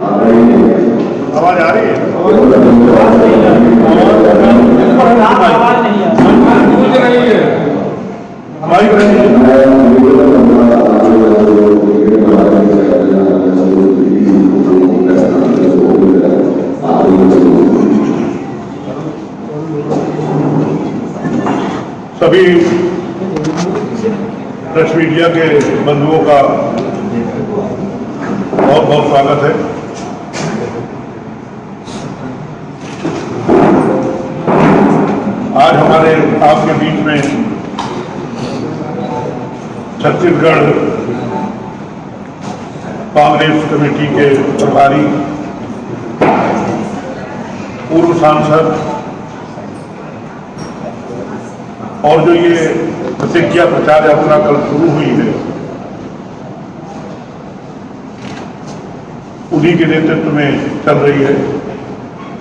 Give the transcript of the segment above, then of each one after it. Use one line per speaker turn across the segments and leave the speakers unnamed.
आवाज आ रही है? माइक सभी प्रेस मीडिया के बंधुओं का बहुत बहुत स्वागत है। आज हमारे आपके बीच में छत्तीसगढ़ कांग्रेस कमेटी के प्रभारी, पूर्व सांसद और जो ये प्रतिज्ञा प्रचार यात्रा कल शुरू हुई है, उन्हीं के नेतृत्व में चल रही है।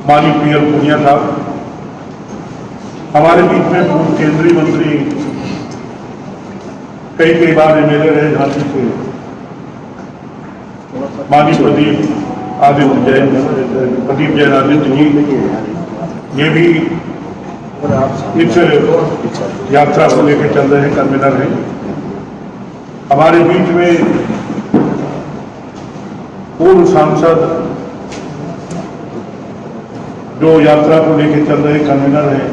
माननीय पीएल पुनिया साहब, हमारे बीच में पूर्व केंद्रीय मंत्री, कई बार एमएलए रहे झांसी से, माननीय प्रदीप जैन आदित्य जी, ये भी इस यात्रा को लेकर चल रहे हैं, कन्वीनर हैं। हमारे बीच में पूर्व सांसद जो यात्रा को लेकर चल रहे कन्वीनर हैं,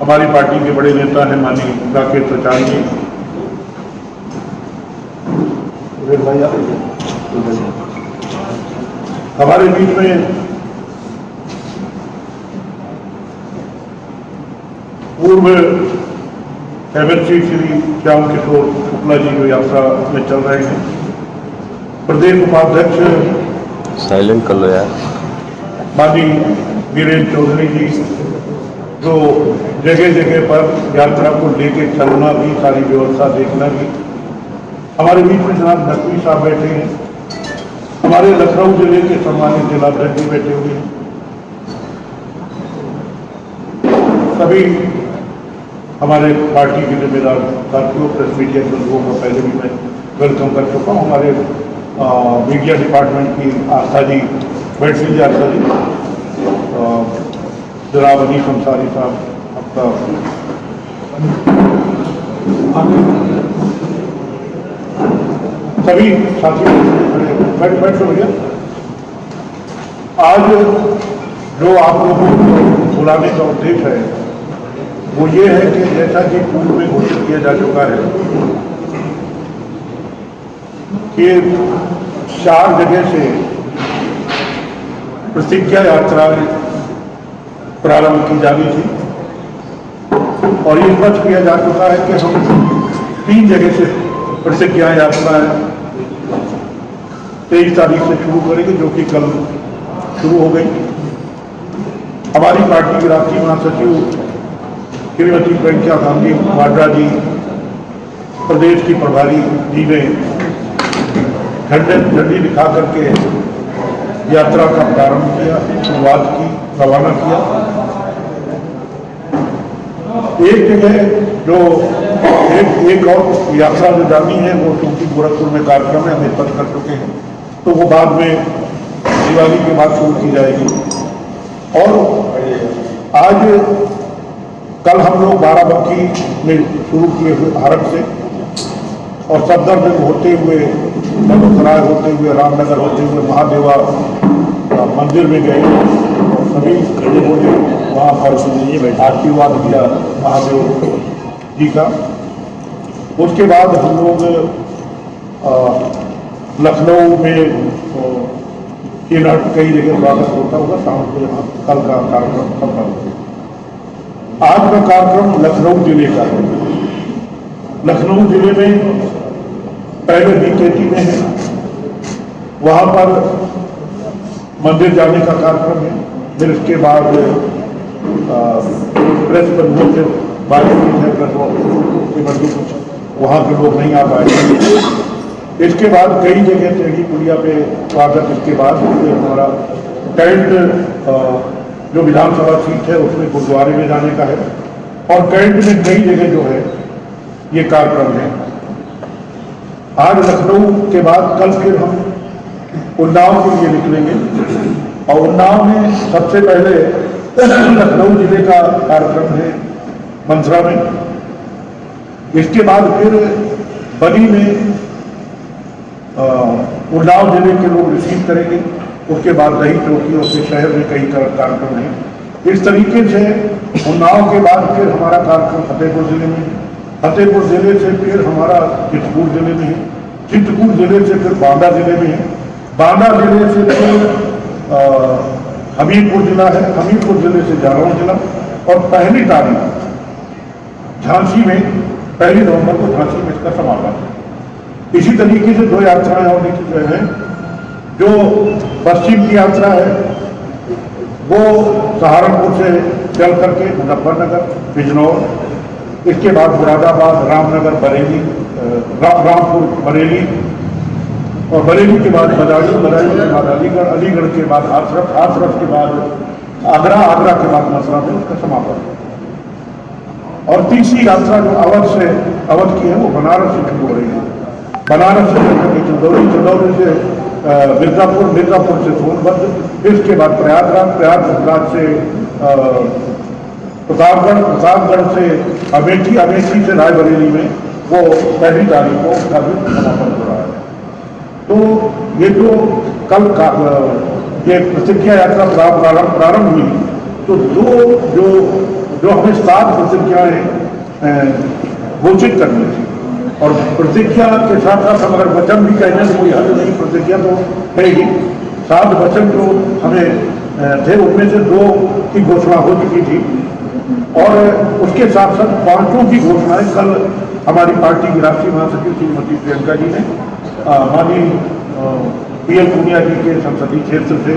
हमारी पार्टी के बड़े नेता हैं माननीय राकेश प्रचार जी। हमारे बीच में पूर्व एमएलसी श्री श्याम किशोर शुक्ला जी जो यात्रा में चल रहे हैं, प्रदेश उपाध्यक्ष
साइलेंट कर लो यार,
माननीय वीरेंद्र चौधरी जी, जो जगह जगह पर यात्रा को लेके चलना भी, सारी व्यवस्था देखना भी। हमारे बीच में जनाब नकवी साहब बैठे हैं, हमारे लखनऊ जिले के सम्मानित जिलाध्यक्ष भी बैठे हुए हैं। सभी हमारे पार्टी के जिम्मेदार साथियों, प्रेस मीडिया के लोगों को पहले भी मैं वेलकम कर चुका हूँ। हमारे मीडिया डिपार्टमेंट की आस्था जी, बैठ लीजिए आस्था जी, जनाब अनीस अंसारी साहब, आपका सभी साथियों बैठ भैया। आज जो आप लोगों को बुलाने का उद्देश्य है वो ये है कि जैसा कि पूर्व में घोषित किया जा चुका है कि 4 जगह से प्रतिज्ञा यात्रा प्रारंभ की जानी थी, और ये स्पष्ट किया जा चुका है कि हम 3 जगह से प्रतिज्ञा यात्रा 23 तारीख से शुरू करेंगे, जो कि कल शुरू हो गई। हमारी पार्टी की राष्ट्रीय महासचिव श्रीमती प्रियंका गांधी वाड्रा जी, प्रदेश की प्रभारी जी ने झंडी दिखा करके यात्रा का प्रारंभ किया, शुरुआत की, रवाना किया। एक जगह जो एक और यात्रा जो जानी है वो क्योंकि गोरखपुर में कार्यक्रम है, हम स्पष्ट कर चुके हैं, तो वो बाद में दिवाली के बाद शुरू की जाएगी। और आज कल हम लोग बाराबंकी में शुरू किए हुए भारत से, और सफदरजंग होते हुए, बेगूसराय होते हुए, रामनगर होते हुए महादेवा मंदिर में गए, और सभी लोगों ने वहाँ पर आशीर्वाद दिया महादेव जी का। उसके बाद हम लोग लखनऊ में कई जगह स्वागत होता होगा, शाम को यहाँ कल का कार्यक्रम संपन्न होगा। आज का कार्यक्रम लखनऊ जिले का है। लखनऊ जिले में पहले बीकेटी में है, वहाँ पर मंदिर जाने का कार्यक्रम है। फिर इसके बाद प्रेस बंधुओं से बातचीत है, प्रेस के बंधु कुछ वहाँ के लोग नहीं आ पाए। इसके बाद कई जगह टेढ़ी पुलिया पे स्वागत, इसके बाद हमारा कैंट जो विधानसभा सीट है उसमें गुरुद्वारे में जाने का है, और कैंट में कई जगह जो है ये कार्यक्रम है। आज लखनऊ के बाद कल फिर हम उन्नाव के लिए निकलेंगे और उन्नाव में सबसे पहले लखनऊ जिले का कार्यक्रम है मंसरा में। इसके बाद फिर बनी में उन्नाव जिले के लोग रिसीव करेंगे। उसके बाद दही चौकी और फिर शहर में कई कार्यक्रम हैं। इस तरीके से उन्नाव के बाद फिर हमारा कार्यक्रम फतेहपुर जिले में, फतेहपुर जिले से फिर हमारा चित्रकूट जिले में है, चित्रकूट जिले से फिर बांदा जिले में है, बांदा जिले से फिर हमीरपुर जिला है, हमीरपुर जिले से जालौन जिला और पहली तारीख झांसी में 1 नवंबर को झांसी में इसका समापन है। इसी तरीके से 2 यात्राएं और निकल रहे हैं। जो पश्चिम की यात्रा है वो सहारनपुर से चल करके मुजफ्फरनगर, बिजनौर, इसके बाद मुरादाबाद, रामनगर, बरेली, रामपुर, बरेली और बरेली के बाद बदायूं, बदायूं के बाद अलीगढ़, अलीगढ़ के बाद हाथरस, हाथरस के बाद आगरा, आगरा के बाद मथुरा में उसका समापन। और तीसरी यात्रा जो अवध की है वो बनारस से शुरू हो रही है। बनारस से चंदौली, चंदौली से मिर्जापुर, मिर्जापुर से सोनभद्र, फिर इसके बाद प्रयागराज, प्रयागराज से प्रतापगढ़, प्रतापगढ़ से अमेठी, अमेठी से रायबरेली में वो 1 तारीख को उसका भी समापन हो रहा है। तो ये जो कल का ये प्रतिज्ञा यात्रा प्रारंभ हुई तो जो हमें 7 प्रतिज्ञाएं घोषित करनी थी और प्रतिज्ञा के साथ साथ हम अगर वचन भी कहने से कोई हद नहीं, प्रतिज्ञा तो है ही। 7 वचन जो हमें थे उनमें से 2 की घोषणा हो चुकी थी और उसके साथ साथ 5 की घोषणाएं कल हमारी पार्टी की राष्ट्रीय महासचिव श्रीमती प्रियंका जी ने माननीय पीएल पूनिया जी के संसदीय क्षेत्र से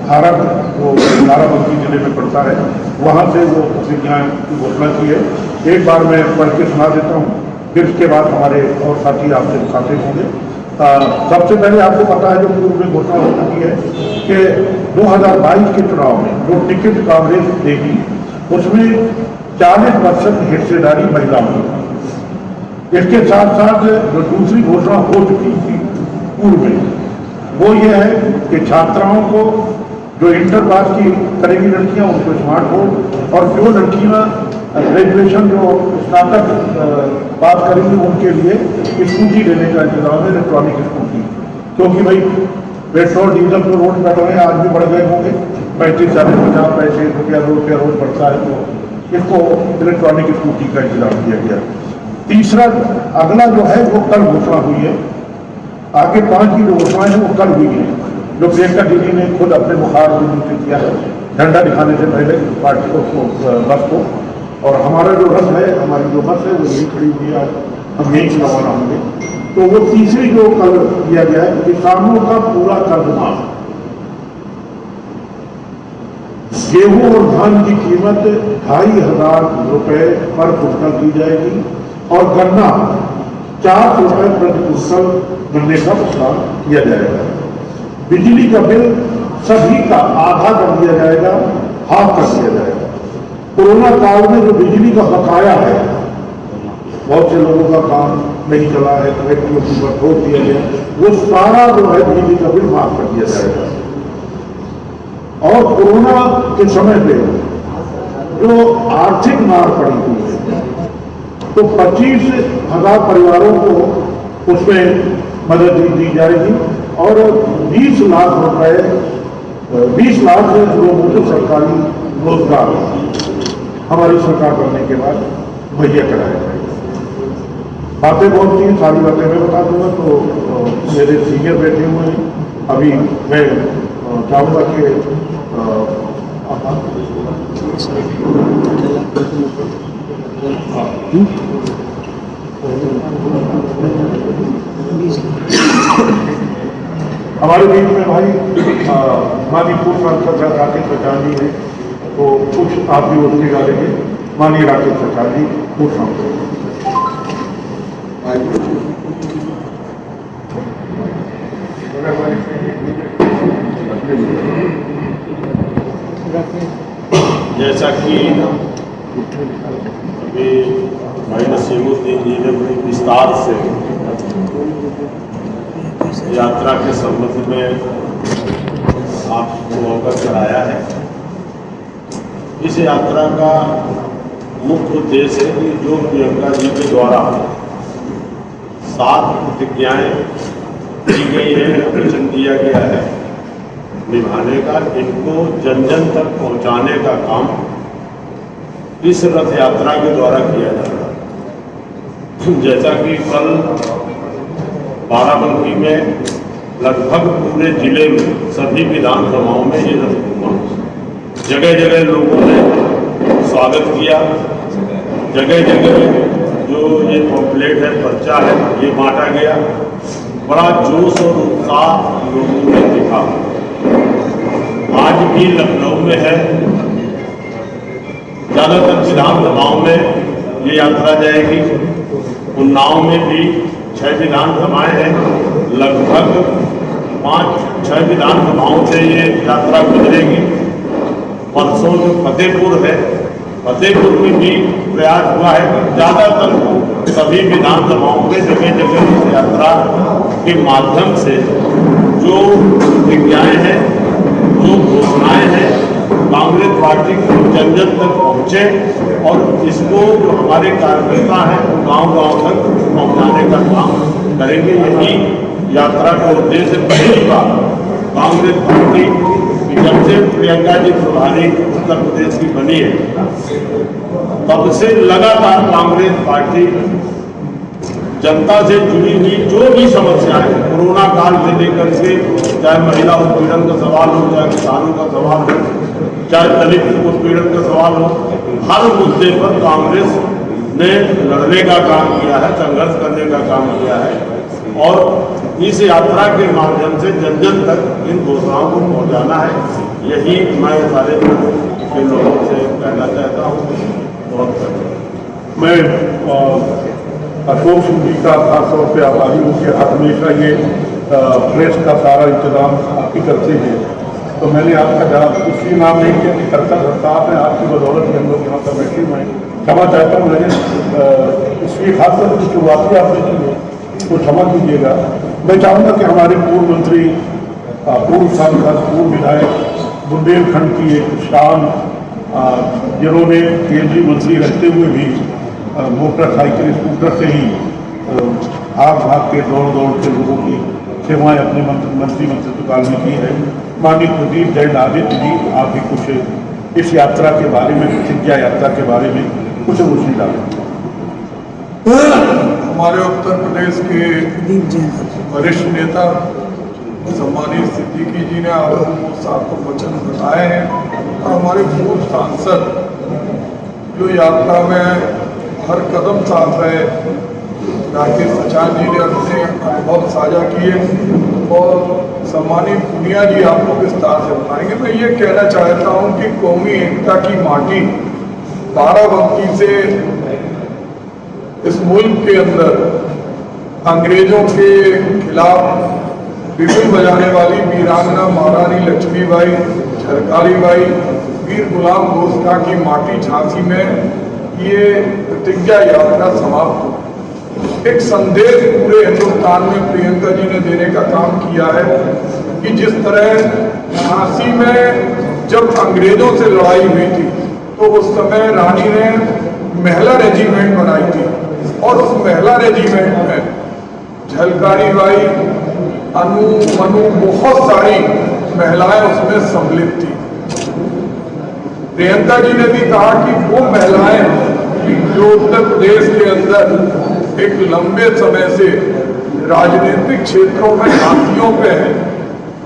हारक, वो बाराबंकी जिले में पड़ता है, वहाँ से वो प्रतिज्ञा की घोषणा की है। एक बार मैं पढ़ के सुना देता हूँ, फिर उसके बाद हमारे और साथी आपसे मुखातिब होंगे। सबसे पहले आपको पता है जो पूर्व में घोषणा हो चुकी है कि 2022 के चुनाव में जो टिकट कांग्रेस देगी उसमें 40% हिस्सेदारी महिलाओं की। इसके साथ साथ जो दूसरी घोषणा हो चुकी थी पूर्व में वो ये है कि छात्राओं को जो इंटर पास की करेंगी लड़कियां उनको स्मार्टफोन और जो लड़कियां ग्रेजुएशन जो स्नातक पास करेंगी उनके लिए स्कूटी देने का इंतजाम है, इलेक्ट्रॉनिक स्कूटी। क्योंकि भाई पेट्रोल डीजल तो रोड पेट्रोल आज भी बढ़ गए होंगे, 35, 40, 50 पैसे रुपया रोज बढ़ता है, तो इसको इलेक्ट्रॉनिक स्कूटी का इंतजाम किया गया। तीसरा अगला जो है वो कल घोषणा हुई है। आगे 5 की जो घोषणाएं हैं वो कल हुई है, जो प्रियंका दीदी ने खुद अपने मुखार से किया है झंडा दिखाने से पहले पार्टी को बस को। और हमारा जो रथ है, हमारी जो बस है वो यही खड़ी हुई है, हम यही से रवाना होंगे। तो वो तीसरी जो कल किया गया है, किसानों का पूरा कर्ज माफ, गेहूं और धान की कीमत 2500 रुपए पर कुंटल की जाएगी और गन्ना 4 रुपए प्रति कुंटल गन्ने का भुगतान किया जाएगा। बिजली का बिल सभी का आधा कर दिया जाएगा, हाफ कर दिया जाएगा। कोरोना काल में जो बिजली का बकाया है, बहुत से लोगों का काम नहीं चला है, फैक्ट्रियों की पर रोक दिया गया, वो सारा जो है बिजली का बिल माफ कर दिया जाएगा। और कोरोना के समय पे जो आर्थिक मार पड़ी हुई है तो 25,000 परिवारों को उसमें मदद दी जाएगी और 20 लाख रुपए 20 लाख लोगों को सरकारी रोजगार हमारी सरकार बनने के बाद मुहैया कराया जाएगा। बातें बहुत सी, सारी बातें मैं बता दूंगा, तो मेरे सीनियर बैठे हुए हैं। अभी मैं चाहूँगा कि हमारे बीच में भाई माननीय पूर्व सांसद राकेश सचान जी हैं, तो कुछ आप भी उनके डालेंगे। माननीय राकेश सचान जी, पूर्व सांसद।
जैसा कि अभी भाई नसीमुद्दीन जी ने बड़ी विस्तार से यात्रा के संबंध में आपको अवगत कराया है। इस यात्रा का मुख्य उद्देश्य है कि जो प्रियंका जी के द्वारा 7 प्रतिज्ञाएं दी गई है, वचन दिया गया है निभाने का, इनको जन जन तक पहुंचाने का काम इस रथ यात्रा के द्वारा किया जा रहा है। जैसा कि कल बाराबंकी में लगभग पूरे जिले में सभी विधानसभाओं में ये रथ घूमा, जगह जगह लोगों ने स्वागत किया, जगह जगह जो ये पॉम्पलेट है, पर्चा है, ये बांटा गया। बड़ा जोश और उत्साह लोगों में दिखा। आज भी लखनऊ में है, ज़्यादातर विधानसभाओं में ये यात्रा जाएगी। उन्नाव में भी 6 विधानसभाएं हैं, लगभग 5-6 विधानसभाओं से ये यात्रा गुजरेगी। परसों जो फतेहपुर है, फतेहपुर में भी प्रयास हुआ है कि ज़्यादातर सभी विधानसभाओं में जगह जगह इस यात्रा के माध्यम से जो प्रतिज्ञाएं हैं, जो घोषणाएं हैं, कांग्रेस पार्टी को जन जन तक पहुँचे और इसको जो हमारे कार्यकर्ता हैं वो गांव-गांव तक पहुँचाने का काम करेंगे। यही यात्रा का उद्देश्य। पहली बार कांग्रेस पार्टी जब से प्रियंका जी प्रभारी उत्तर प्रदेश की बनी है, तब से लगातार कांग्रेस पार्टी जनता से जुड़ी हुई जो भी समस्याएं, कोरोना काल से लेकर के चाहे महिला उत्पीड़न का सवाल हो, चाहे किसानों का सवाल हो, चाहे दलित उत्पीड़न का सवाल हो, हर मुद्दे पर कांग्रेस ने लड़ने का काम किया है, संघर्ष करने का काम किया है। और इस यात्रा के माध्यम से जन जन तक इन घोषणाओं को पहुंचाना है। यही मैं सारे के लोगों से कहना चाहता हूँ।
मैं अशोक सिंह जी का खासतौर पर आभारी हूँ कि हमेशा ये प्रेस का सारा इंतजाम आप ही करते हैं। तो मैंने आपका जहाँ कुछ नाम नहीं किया कि करता करता आपने आपकी बदौलत के हम लोग यहाँ पर बैठे हुए हैं। क्षमा चाहता हूँ, मैंने इसकी खासतौर पर शुरुआती आपने की है तो क्षमा कीजिएगा। मैं चाहूँगा कि हमारे पूर्व मंत्री, पूर्व सांसद, पूर्व विधायक, बुंदेलखंड की एक शान, जिन्होंने केंद्रीय मंत्री रहते हुए भी मोटरसाइकिल स्कूटर से ही भाग के दौड़ के लोगों की सेवाएं अपने मंत्री मंत्रित्व काल में की है। माननीय प्रदीप जैन आदित्य जी, आप भी कुछ इस यात्रा के बारे में, प्रतिज्ञा यात्रा के बारे में कुछ रोशनी डालें।
हमारे उत्तर प्रदेश के वरिष्ठ नेता सम्मानित सिद्दीकी जी ने आपको 7 वचन बताए हैं और हमारे पूर्व सांसद जो यात्रा में हर कदम साथ रहे, राकेश सचान जी ने अपने अनुभव साझा किए और सम्मानित पुनिया जी आपको विस्तार से बताएंगे। मैं ये कहना चाहता हूँ कि कौमी एकता की माटी बाराबंकी से इस मुल्क के अंदर अंग्रेजों के खिलाफ बिगुल बजाने वाली वीरांगना महारानी लक्ष्मीबाई, झलकारी बाई, वीर गुलाम बोस खां की माटी झांसी में ये प्रतिज्ञा यात्रा समाप्त हो। एक संदेश पूरे हिंदुस्तान में प्रियंका जी ने देने का काम किया है कि जिस तरह झांसी में जब अंग्रेजों से लड़ाई हुई थी तो उस समय रानी ने महिला रेजिमेंट बनाई थी और उस महिला रेजिमेंट में झलकारी बाई, अनु, मनु, बहुत सारी महिलाएं उसमें सम्मिलित थी। प्रियंका जी ने भी कहा कि वो महिलाएं जो उत्तर प्रदेश के अंदर एक लंबे समय से राजनीतिक क्षेत्रों में हाथियों पे है,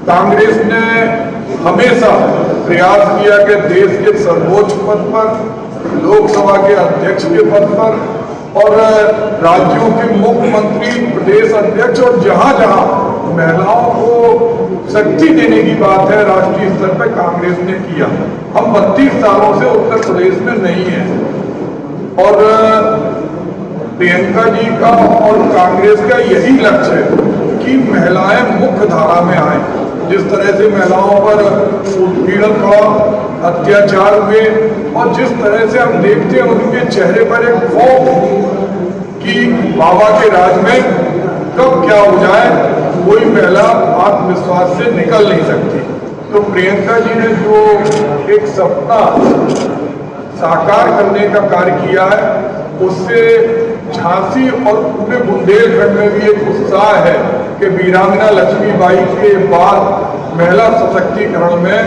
कांग्रेस ने हमेशा प्रयास किया कि देश के सर्वोच्च पद पर, लोकसभा के अध्यक्ष के पद पर और राज्यों के मुख्यमंत्री, प्रदेश अध्यक्ष और जहां जहां महिलाओं को शक्ति देने की बात है राष्ट्रीय स्तर पर, कांग्रेस ने किया। हम 32 सालों से उत्तर प्रदेश में नहीं है और प्रियंका जी का और कांग्रेस का यही लक्ष्य है कि महिलाएं मुख्य धारा में आए। जिस तरह से महिलाओं पर उत्पीड़न हुआ, अत्याचार हुए और जिस तरह से हम देखते हैं उनके चेहरे पर एक खौफ कि बाबा के राज में कब क्या हो जाए, कोई महिला आत्मविश्वास से निकल नहीं सकती। तो प्रियंका जी ने जो एक सपना साकार करने का कार्य किया है, उससे झांसी और पूरे बुंदेलखंड में भी एक उत्साह है कि वीरांगना लक्ष्मीबाई के बाद महिला सशक्तिकरण में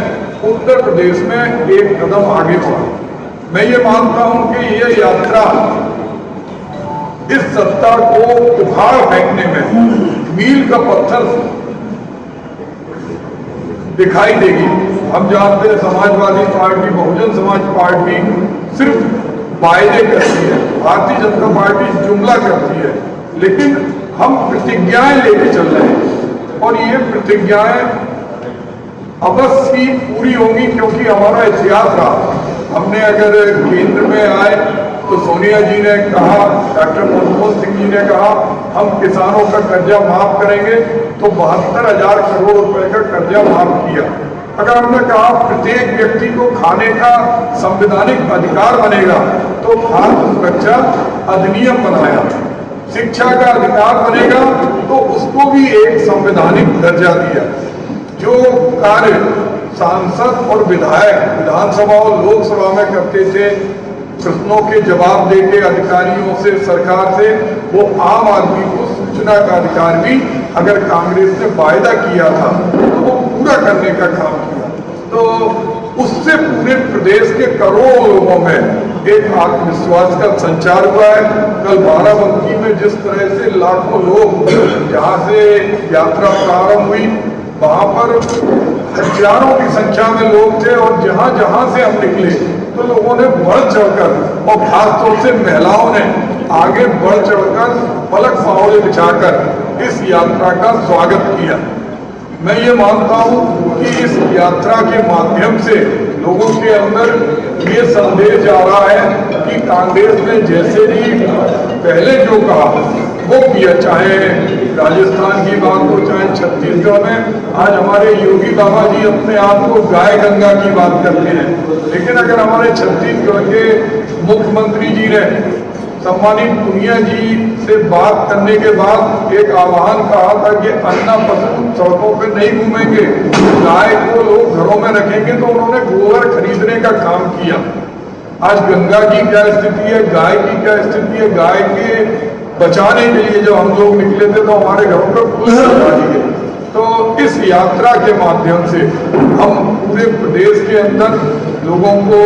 उत्तर प्रदेश में एक कदम आगे बढ़ा। मैं ये मानता हूं कि ये यात्रा इस सत्ता को उखाड़ फेंकने में मील का पत्थर दिखाई देगी। हम जानते हैं समाजवादी पार्टी, बहुजन समाज पार्टी सिर्फ वायदे करती है, भारतीय जनता पार्टी जुमला करती है, लेकिन हम प्रतिज्ञाएं लेके चल रहे हैं और ये प्रतिज्ञाएं अवश्य ही पूरी होंगी, क्योंकि हमारा इतिहास रहा। हमने अगर केंद्र में आए तो सोनिया जी ने कहा, डॉक्टर मनमोहन सिंह जी ने कहा हम किसानों का कर्जा माफ करेंगे, तो 72,000 करोड़ रुपए का कर्जा माफ किया। अगर हमने कहा प्रत्येक व्यक्ति को खाने का संवैधानिक अधिकार बनेगा, तो खाद्य सुरक्षा अधिनियम बनाया। शिक्षा का अधिकार बनेगा तो उसको भी एक संवैधानिक दर्जा दिया। जो कार्य सांसद और विधायक विधानसभा और लोकसभा में करते थे, प्रश्नों के जवाब देके अधिकारियों से, सरकार से, वो आम आदमी को सूचना का अधिकार भी अगर कांग्रेस ने वायदा किया था तो वो पूरा करने का काम किया। तो उससे पूरे प्रदेश के करोड़ों लोगों में एक आत्मविश्वास का संचार हुआ है। कल बाराबंकी में जिस तरह से लाखों लोग जहाँ से यात्रा प्रारंभ हुई, वहां पर हजारों की संख्या में लोग थे और जहां जहां से हम निकले तो लोगों ने बढ़ चढ़कर और खासतौर से महिलाओं ने आगे बढ़ चढ़कर पलक फावड़े बिछाकर इस यात्रा का स्वागत किया। मैं ये मानता हूं कि इस यात्रा के माध्यम से लोगों के अंदर ये संदेश जा रहा है कि कांग्रेस ने जैसे भी पहले जो कहा वो किया, चाहे राजस्थान की बात हो, चाहे छत्तीसगढ़ में। आज हमारे योगी बाबा जी अपने आप को गाय गंगा की बात करते हैं, लेकिन अगर हमारे छत्तीसगढ़ के मुख्यमंत्री जी ने सम्मानित पुनिया जी से बात करने के बाद एक आह्वान कहा था कि अन्ना पशु सड़कों पर नहीं घूमेंगे, गाय को लोग घरों में रखेंगे, तो उन्होंने गोबर खरीदने का काम किया। आज गंगा की क्या स्थिति है, गाय की क्या स्थिति है, गाय के बचाने के लिए जब हम लोग निकले थे तो हमारे घरों पर पुलिस लगा दी गई। तो इस यात्रा के माध्यम से हम पूरे प्रदेश के अंदर लोगों को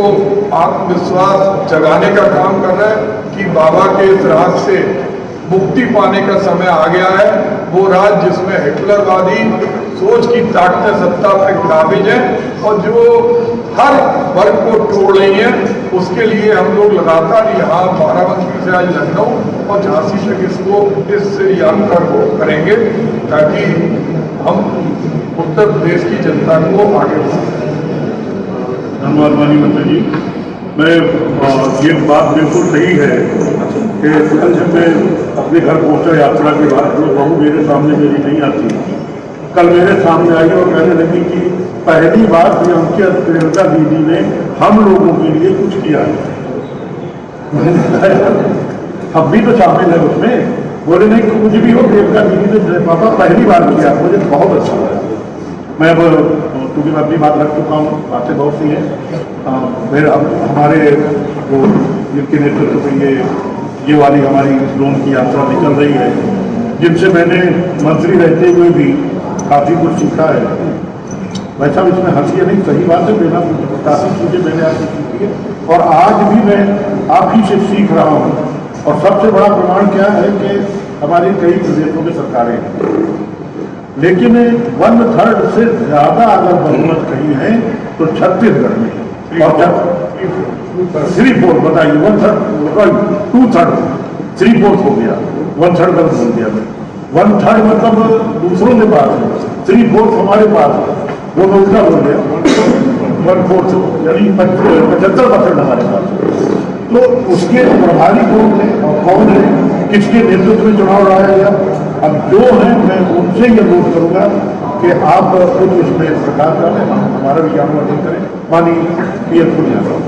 आत्मविश्वास जगाने का काम कर रहे हैं कि बाबा के इस राज से मुक्ति पाने का समय आ गया है। वो राज जिसमें हिटलरवादी सोच की ताकतें सत्ता पर काबिज है और जो हर वर्ग को तोड़ रही है, उसके लिए हम लोग लगातार यहाँ बाराबंकी से आज लखनऊ और झांसी तक इस यात्रा को करेंगे ताकि हम उत्तर प्रदेश की जनता को आगे बढ़ाएं।
धन्यवाद माननीय मंत्री जी। मैं ये बात बिल्कुल सही है कि कल जब मैं अपने घर पहुंचा यात्रा के बाद, जो बहू मेरे सामने मेरी नहीं आती, कल मेरे सामने आई और कहने लगी कि पहली बार प्रियंका दीदी ने हम लोगों के लिए कुछ किया है। अब भी तो शामिल है उसमें। बोले नहीं कुछ भी हो, प्रियंका दीदी ने पापा पहली बार किया, मुझे बहुत अच्छा लगा। मैं अब क्योंकि मैं अपनी बात रख चुका हूँ, बातें बहुत सी हैं। मेरे हमारे जो जिनके नेतृत्व में ये वाली हमारी ड्रोन की यात्रा निकल रही है, जिनसे मैंने मंत्री रहते हुए भी काफ़ी कुछ सीखा है। वैसा इसमें हंसी नहीं, सही बात है, बिना काफ़ी चीज़ें मैंने आपसे सीखी है और आज भी मैं आप ही से सीख रहा हूँ। और सबसे बड़ा प्रमाण क्या है कि हमारी कई प्रदेशों में सरकारें हैं, लेकिन 1/3 से ज़्यादा अगर बहुमत कहीं है तो छत्तीसगढ़ में है। और जब 3/4 बताइए, 1/3 2/3 3/4 हो गया, 1/3 गलत बोल दिया मैं। 1/3 मतलब दूसरों के पास है, 3/4 हमारे पास है, वो मैं उल्टा बोल गया। 1/4 यानी 75% हमारे पास है। तो उसके प्रभारी कौन है और कौन है, किसके नेतृत्व में चुनाव लड़ाया गया, अब जो है मैं उनसे ये अनुरोध करूंगा कि आप खुद इसमें सरकार करें, हमारा भी ज्ञानवर्धन करें। माननीय पीएम पुनिया साहब।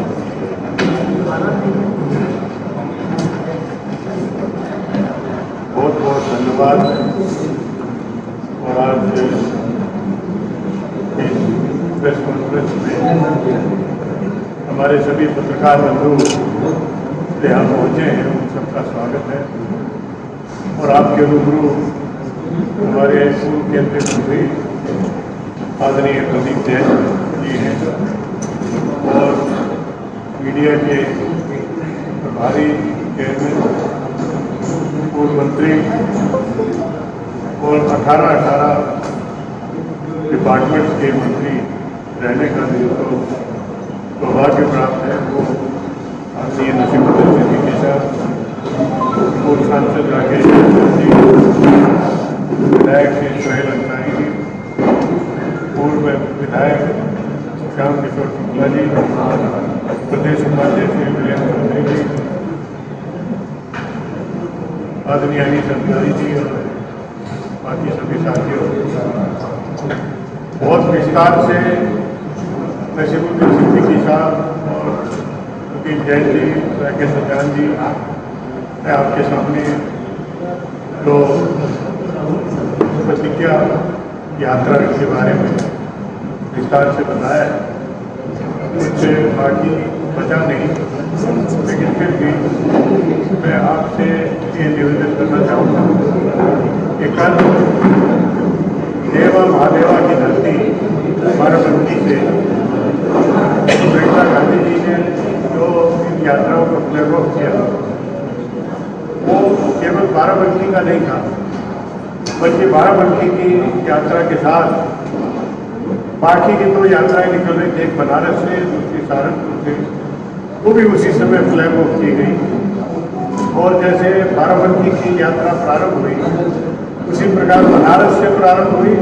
बहुत बहुत धन्यवाद। और आज इस प्रेस कॉन्फ्रेंस में हमारे सभी पत्रकार बंधु यहाँ पहुँचे हैं, उन सबका स्वागत है। और आपके रूबरू हमारे पूर्व केंद्रीय मंत्री आदरणीय प्रदीप जैन जी हैं और मीडिया के प्रभारी चेयरमैन, पूर्व मंत्री और 18 डिपार्टमेंट्स के मंत्री रहने का जिनको सौभाग्य प्राप्त है वो आदरणीय नसीमुद्दीन सिद्दीकी साहब, पूर्व सांसद राकेश जी, विधायक श्री सोहेल अंसारी जी, पूर्व विधायक श्याम किशोर शुक्ला जी, प्रदेश उपाध्यक्ष श्री वीरेंद्र चौधरी जी, आदरणीय अनीस अंसारी जी और बाकी सभी साथियों, बहुत विस्तार से नसीमुद्दीन सिद्दीकी साहब और वकील जैन जी, राकेश सजान जी, मैं आपके सामने तो प्रतिज्ञा यात्रा के बारे में विस्तार से बताया है। कुछ बाकी बचा नहीं, लेकिन फिर भी मैं आपसे ये निवेदन करना चाहूँगा कि कल देवा महादेवा की धरती बाराबंकी से प्रियंका गांधी जी ने जो इन यात्राओं को फ्लैग ऑफ किया वो केवल बाराबंकी का नहीं था, बल्कि बाराबंकी की यात्रा के साथ बाकी की 2 यात्राएं निकल रही थी, एक बनारस से, दूसरी सहारनपुर से, वो भी उसी समय फ्लैग ऑफ की गई। और जैसे बाराबंकी की यात्रा प्रारंभ हुई उसी प्रकार बनारस से प्रारंभ हुई,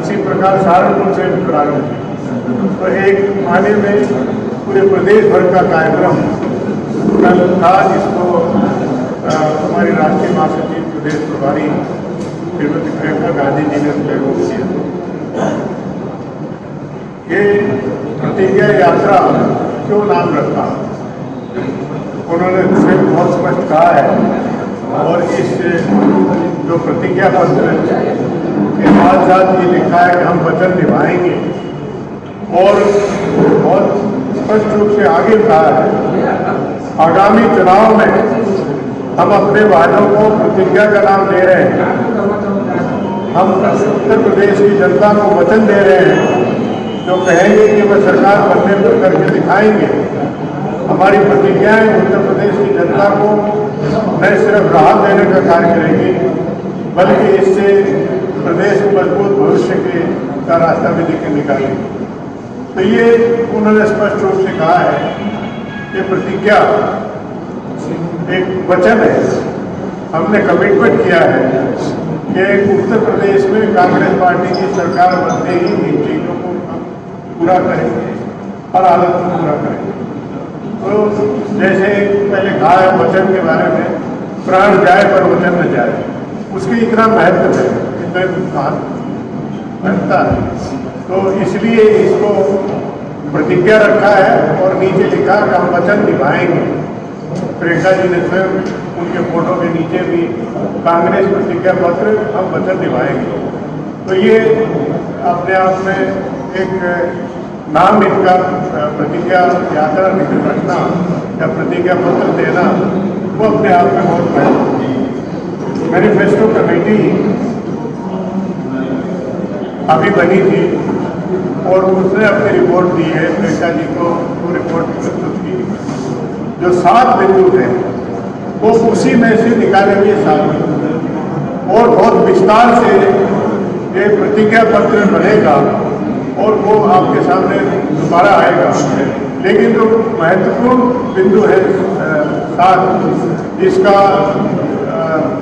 उसी प्रकार सहारनपुर से भी प्रारंभ हुई। तो एक माने में पूरे प्रदेश भर का कार्यक्रम कल था, जिसको हमारी राष्ट्रीय महासचिव प्रदेश प्रभारी श्रीमती प्रियंका गांधी जी ने फ्लैग ऑफ किया। ये प्रतिज्ञा यात्रा क्यों नाम रखा, उन्होंने स्वयं बहुत स्पष्ट कहा है और इस जो प्रतिज्ञा पत्र के साथ साथ ये लिखा है कि हम वचन निभाएंगे और बहुत स्पष्ट रूप से आगे कहा है आगामी चुनाव में हम अपने वादों को प्रतिज्ञा का नाम दे रहे हैं। हम उत्तर प्रदेश की जनता को वचन दे रहे हैं जो कहेंगे कि वह सरकार बनने पर करके दिखाएंगे। हमारी प्रतिज्ञाएं उत्तर प्रदेश की जनता को न सिर्फ राहत देने का कार्य करेंगी, बल्कि इससे प्रदेश को मजबूत भविष्य का रास्ता भी लेकर निकालेंगे। तो ये उन्होंने स्पष्ट रूप से कहा है कि प्रतिज्ञा एक वचन है, हमने कमिटमेंट किया है कि उत्तर प्रदेश में कांग्रेस पार्टी की सरकार बनते ही इन चीज़ों को पूरा करेंगे, हर हालत में पूरा करेंगे। तो जैसे पहले कहा है वचन के बारे में, प्राण जाए पर वचन न जाए, उसकी इतना महत्व है, इतना महत्ता है। तो इसलिए इसको प्रतिज्ञा रखा है और नीचे लिखा कि हम वचन निभाएंगे। प्रियंका जी ने स्वयं उनके फोटो के नीचे भी कांग्रेस प्रतिज्ञा पत्र हम वचन निभाएंगे। तो ये अपने आप में एक नाम इनका प्रतिज्ञा यात्रा रखना या प्रतिज्ञा पत्र देना वो अपने आप में बहुत महत्वपूर्ण। मैनिफेस्टो कमेटी अभी बनी थी और उसने अपनी रिपोर्ट दी है, प्रियंका जी को वो रिपोर्ट प्रस्तुत की। जो 7 बिंदु हैं वो उसी में से निकाले हुए 7 बिंदु और बहुत विस्तार से ये प्रतिज्ञा पत्र बनेगा और वो आपके सामने दोबारा आएगा। लेकिन जो महत्वपूर्ण बिंदु है 7, जिसका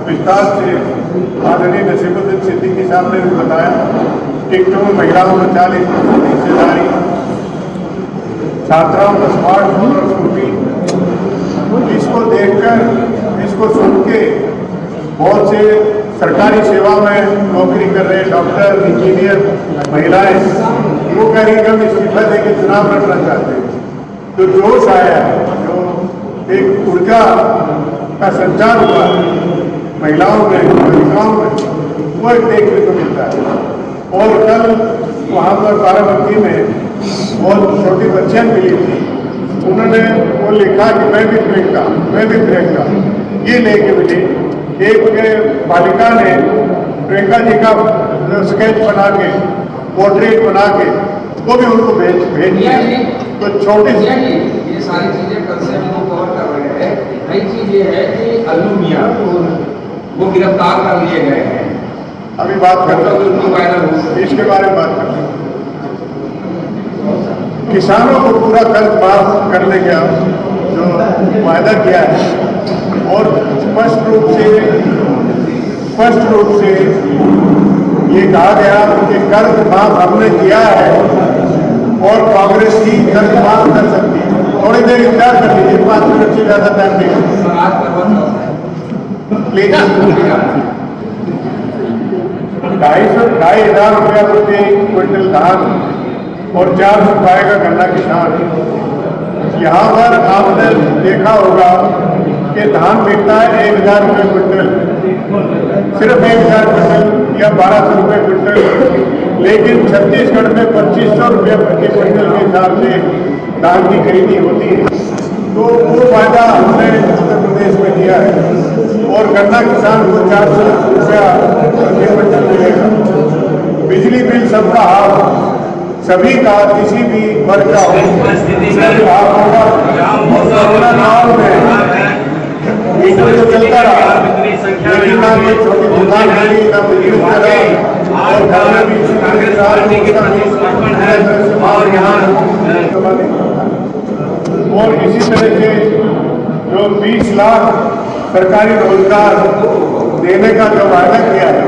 विस्तार से आदरणीय नसीमुद्दीन सिद्दीकी साहब ने भी बताया, टिकटों में महिलाओं में 40% हिस्सेदारी, छात्राओं को स्मार्टफोन और स्कूटी। इसको देखकर, इसको सुन के बहुत से सरकारी सेवा में नौकरी कर रहे डॉक्टर, इंजीनियर, महिलाएं वो कह रही कि हम इस्तीफा देकर चुनाव लड़ना चाहते हैं। तो जोश आया, जो एक ऊर्जा का संचार हुआ महिलाओं में, बालिकाओं में, वो एक देखने को मिलता है। और कल वहाँ पर बाराबंकी में बहुत छोटी बच्चियाँ मिली थी, उन्होंने वो लिखा कि मैं भी प्रियंका ये लेके मिली। एक बालिका ने प्रियंका जी का स्केच बना के, पोर्ट्रेट बना के वो भी उनको भेज दिया। तो छोटी सी
ये सारी चीजें कल से हम लोग कवर कर रहे हैं। नई चीज ये है कि अल्लू मियां वो गिरफ्तार कर लिए गए हैं।
अभी बात करते
उनको वायरल हो,
इसके बारे में बात करते हैं। किसानों को पूरा कर्ज माफ करने का जो वायदा किया है, और स्पष्ट रूप से ये कहा गया कि कर्ज माफ हमने किया है और कांग्रेस ही कर्ज माफ कर सकती है। थोड़ी देर इंतजार कर लीजिए, 5 मिनट से ज्यादा टाइम नहीं।
समाज पर बहुत
प्लीज 2,500 रुपया प्रति क्विंटल धान और 400 रुपये का गन्ना किसान। यहाँ पर आपने देखा होगा कि धान बिकता है 1,000 रुपये क्विंटल, सिर्फ 1,000 क्विंटल या 1,200 रुपये क्विंटल, लेकिन छत्तीसगढ़ में 2,500 रुपये प्रति क्विंटल के हिसाब से धान की खरीदी होती है। तो वो फायदा हमने उत्तर प्रदेश में किया है और गन्ना किसान को 400 रुपया प्रति क्विंटल मिलेगा। बिजली बिल सबका हाफ, सभी का किसी भी वर्ग का हाफ होगा। और कोरोना काल में मीटर तो चलता रहा, लेकिन ना ये छोटी दुकान खुली, ना बिजली चला, और घर में भी और इसी तरह से जो 20 लाख सरकारी रोजगार देने का जो वायदा किया है,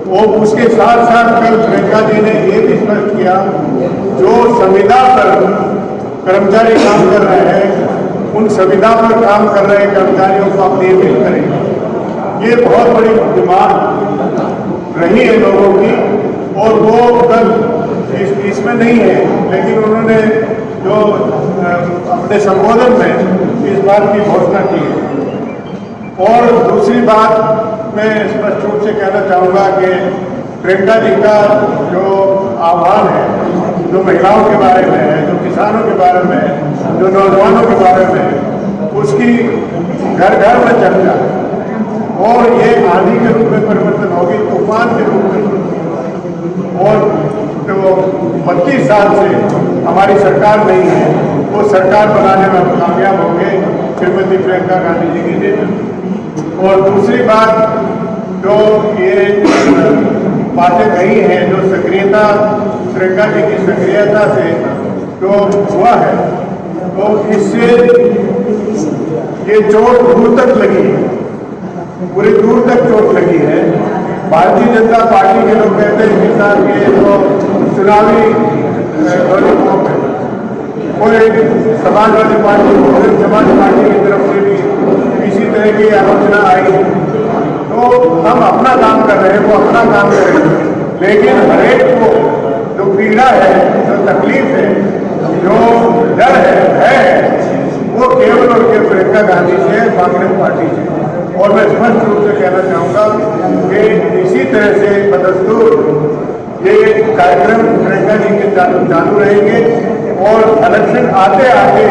वो उसके साथ साथ कल प्रियंका जी ने ये भी स्पष्ट किया, जो संविदा पर कर्मचारी काम कर रहे हैं, उन संविदा पर काम कर रहे कर्मचारियों को आप नियमित करें। ये बहुत बड़ी डिमांड रही है लोगों की, और वो कल इसमें नहीं है, लेकिन उन्होंने जो अपने संबोधन में इस बात की घोषणा की है। और दूसरी बात मैं स्पष्ट रूप से कहना चाहूँगा कि प्रियंका जी का जो आह्वान है, जो महिलाओं के बारे में है, जो किसानों के बारे में है, जो नौजवानों के बारे में है, उसकी घर घर में चर्चा है। और ये आंधी के रूप में परिवर्तन होगी, तूफान के रूप में। और जो 32 साल से हमारी सरकार नहीं है, वो सरकार बनाने में हम कामयाब होंगे श्रीमती प्रियंका गांधी जी की नेतृत्व। और दूसरी बात, जो ये बातें कही हैं, जो सक्रियता प्रियंका जी की सक्रियता से जो हुआ है, तो इससे ये चोट दूर तक लगी है, पूरी दूर तक चोट लगी है। भारतीय जनता पार्टी के लोग कहते हैं कि साहब ये तो चुनावी लॉलीपॉप है, कोई समाजवादी पार्टी, बहुजन समाज पार्टी की तरफ से भी इसी तरह की आलोचना आई। तो हम अपना काम कर रहे हैं, वो अपना काम कर रहे हैं, लेकिन हरेक को जो पीड़ा है, जो तकलीफ है, जो डर है, वो केवल और केवल प्रियंका गांधी से, कांग्रेस पार्टी से। और मैं स्पष्ट रूप से कहना चाहूँगा कि इसी तरह से बदस्तूर ये कार्यक्रम प्रियंका जी के चालू रहेंगे, और इलेक्शन आते आते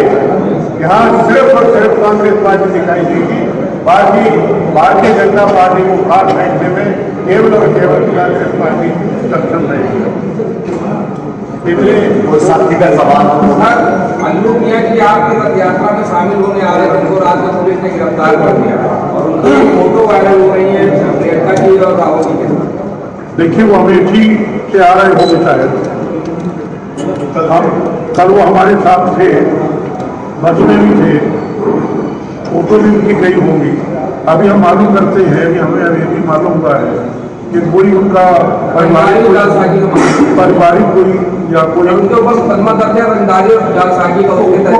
यहाँ सिर्फ और सिर्फ कांग्रेस पार्टी दिखाई देगी, बाकी भारतीय जनता पार्टी को खास फेंकने में केवल और केवल कांग्रेस पार्टी सक्षम रहेगी।
वो साथी का सवाल
अल्लू मियां की आपकी पद यात्रा में शामिल होने आ रहे थे, रात में पुलिस ने गिरफ्तार कर दिया और उनकी फोटो वायरल हो रही है प्रियंका जी और राहुल जी के साथ।
देखिए, वो अमेठी से आ रहे होंगे शायद, कल वो हमारे साथ थे, बस में भी थे, फोटो भी उनकी गई होंगी। अभी हम मालूम करते हैं कि हमें अभी भी मालूम हुआ है कि कोई उनका पारिवारिक कोई या कोई
उनके ऊपर मुकदमा दर्ज है, रंगदारी और जालसाजी का हो गया।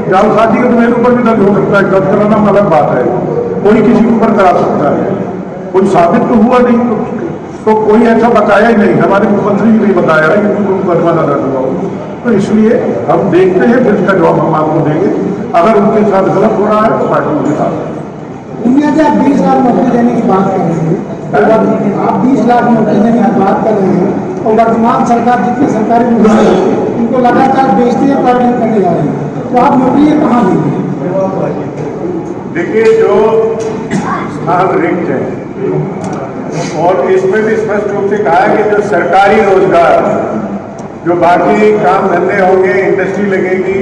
जालसाजी का तो मेरे ऊपर भी दर्ज हो सकता है, दर्ज कराना अलग बात है, कोई किसी के ऊपर करा सकता है, कोई साबित तो हुआ नहीं, तो कोई ऐसा बताया ही नहीं, हमारे मुख्यमंत्री जी ने बताया है कि कोई मुकदमा न दर्ज हुआ। तो इसलिए हम देखते हैं, फिर इसका जवाब हम आपको देंगे। अगर उनके साथ गलत हो रहा है तो पार्टी उनके साथ।
दुनिया से आप 20 लाख नौकरी देने की बात कर रहे हैं, तो आप 20 लाख नौकरी देने की बात कर रहे हैं और वर्तमान सरकार जितने सरकारी नौकरी है उनको लगातार बेचते या प्राइवेट करने जा रही है, तो आप नौकरी कहाँ देंगे?
देखिए, जो स्थान रिक्त है और इसमें भी स्पष्ट रूप से कहा है कि जो सरकारी रोजगार, जो बाकी काम धंधे होंगे, इंडस्ट्री लगेगी,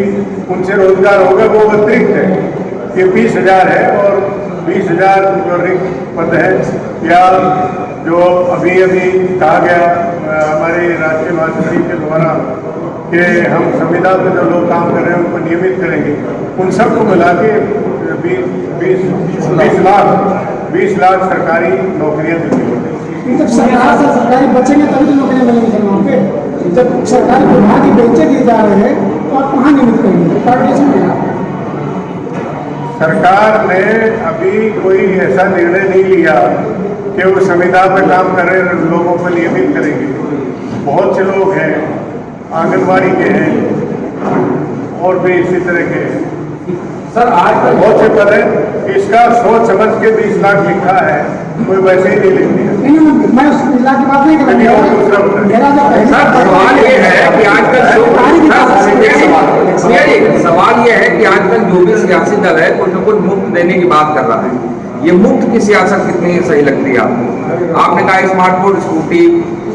उनसे रोजगार होगा, वो अतिरिक्त है। ये 20,000 है और 20,000 जो रिक्त पद है या जो अभी कहा गया हमारे राष्ट्रीय महासचिव के द्वारा कि हम संविदा पे जो लोग काम कर रहे हैं उनको नियमित करेंगे, उन सबको मिला के 20 लाख सरकारी नौकरियां मिलेंगी।
जब सरकार से सरकारी बचेंगे तभी तो नौकरियां मिलेंगी सर वहाँ पे। जब सरकारी विभाग ही बेचे दिए जा रहे हैं तो आप कहाँ नियमित करेंगे? प्राइवेटाइजेशन में
सरकार ने अभी कोई ऐसा निर्णय नहीं लिया कि वो संविदा पर काम कर रहे लोगों को नियमित करेंगे। बहुत से लोग हैं, आंगनबाड़ी के हैं और भी इसी तरह के हैं
सर। आज तक
बहुत से पद है, इसका सोच समझ के 20 लाख लिखा है, कोई वैसे ही नहीं लिख दिया।
नहीं, मैं उस जिला की बात नहीं कर रहा हूँ। मेरा जो
सवाल ये है कि आजकल सवाल ये है कि आजकल जो भी सियासी दल है कुछ न कुछ मुफ्त देने की बात कर रहा है। ये मुफ्त की सियासत कितनी सही लगती है आपको? आपने कहा स्मार्टफोन, स्कूटी,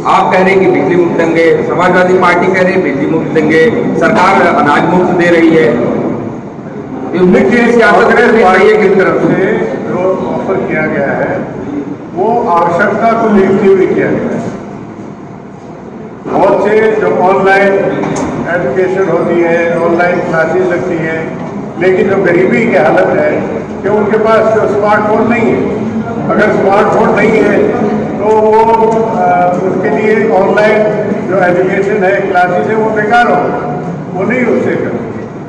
आप कह रहे हैं कि बिजली मुफ्त देंगे, समाजवादी पार्टी कह रही है बिजली मुफ्त देंगे, सरकार अनाज मुफ्त दे रही है। ये मुफ्त की सियासत
की तरफ से जो ऑफर किया गया है वो आवश्यकता को देखते हुए किया गया है। बहुत से जो ऑनलाइन एजुकेशन होती है, ऑनलाइन क्लासेस लगती हैं, लेकिन जो गरीबी की हालत है कि उनके पास जो स्मार्टफोन नहीं है, अगर स्मार्टफोन नहीं है तो वो उसके लिए ऑनलाइन जो एजुकेशन है, क्लासेस है, वो बेकार हो, वो नहीं उससे कर।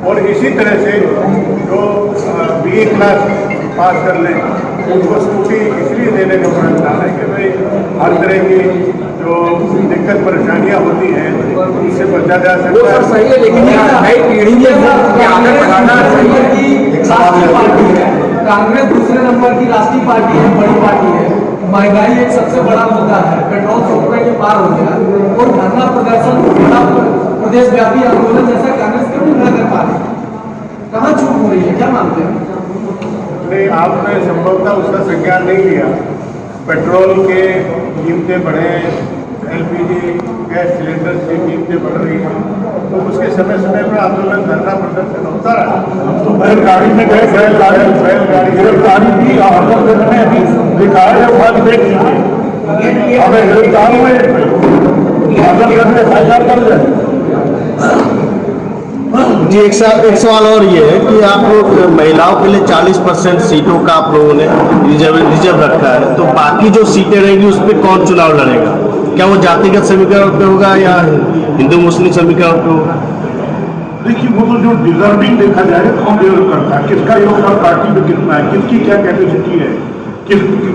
और इसी तरह से जो BA क्लास पास कर लें उनको स्कूटी इसलिए देने का प्रावधान है कि भाई हर तरह की जो दिक्कत परेशानियां होती हैं उनसे बचा जा सकता है।
वो सब सही है, लेकिन नई पीढ़ी की आदत लगाना सही है कि
कांग्रेस दूसरे नंबर की राष्ट्रीय पार्टी है, बड़ी पार्टी है, महंगाई एक सबसे बड़ा मुद्दा है, पेट्रोल 100 रुपए के पार हो गया और धरना प्रदर्शन बड़ा प्रदेश व्यापी आंदोलन जैसा कांग्रेस क्यों नहीं कर पा रही? कहाँ चूक हो रही है, क्या मानते हैं?
नहीं, आपने संभवतः उसका संज्ञान नहीं लिया। पेट्रोल के कीमतें बढ़े, LPG गैस सिलेंडर की कीमतें बढ़ रही हैं, तो उसके समय समय पर आंदोलन, धरना प्रदर्शन होता रहा।
तो बैलगाड़ी में गए, बैलगाड़ी गिरफ्तारी भी आंदोलन में अभी दिखा है, बात देख लीजिए। हमें गिरफ्तार हुए आंदोलन में FIR कर जाए।
जी एक सवाल और ये है कि आप लोग महिलाओं के लिए 40% सीटों का आप लोगों ने रिजर्व रखा है, तो बाकी जो सीटें रहेंगी उस पर कौन चुनाव लड़ेगा? क्या वो जातिगत समीकरण पे होगा या हिंदू मुस्लिम समीकरण पे होगा?
देखिए, वो तो जो डिजर्विंग देखा जाए कौन डिजर्व करता है, किसका योगदान पार्टी में कितना है, किसकी क्या कैपेसिटी है,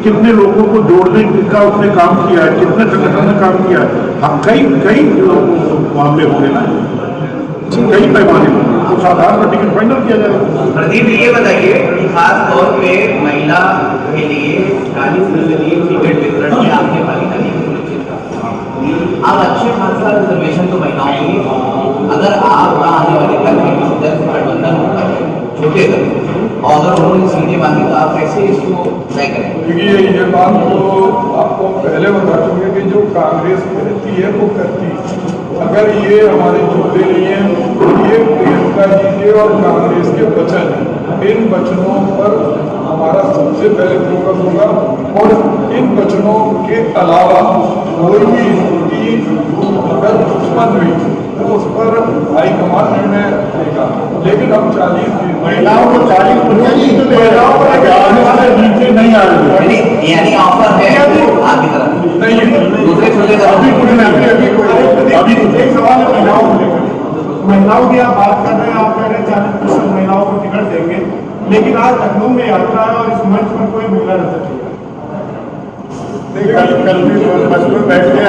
कितने लोगों को जोड़ने का उसने काम किया है, कितने संगठन ने काम किया है। हम कई मामले होंगे ना, कई पैमाने तो साधारण का टिकट फाइनल किया जाएगा।
प्रदीप, ये बताइए कि खास तौर पे महिला के लिए 40% टिकट वितरण में आपने पालिका की अब अच्छे खासा रिजर्वेशन तो महिलाओं के लिए, अगर आप आने वाले कल में किसी दल से गठबंधन होता है छोटे दल, और अगर उन्होंने सीटें मांगी तो आप कैसे इसको तय करें?
देखिए, ये बात तो आपको पहले बता चुके कि जो कांग्रेस कहती है वो करती है। अगर ये हमारे झूठे नहीं है, ये प्रियंका जी के और कांग्रेस के वचन हैं। इन वचनों पर हमारा सबसे पहले फोकस होगा और इन वचनों के अलावा कोई भी स्थिति अगर उत्पन्न हुई तो उस पर हाईकमान निर्णय लेगा। लेकिन हम 40
महिलाओं को 40%
नीचे नहीं आ रही,
यानी ऑफर है आपकी तरफ
नहीं है।
दूसरे छोटे
अभी एक सवाल है महिलाओं को लेकर। महिलाओं की आप बात कर रहे हैं, आप कह रहे हैं 40% महिलाओं को टिकट देंगे, लेकिन आज लखनऊ में यात्रा है और इस मंच पर कोई महिला नजर नहीं कल भी बस में बैठ के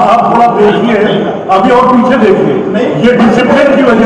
आप थोड़ा देखिए, अभी और पीछे देखिए, ये डिसिप्लिन की वजह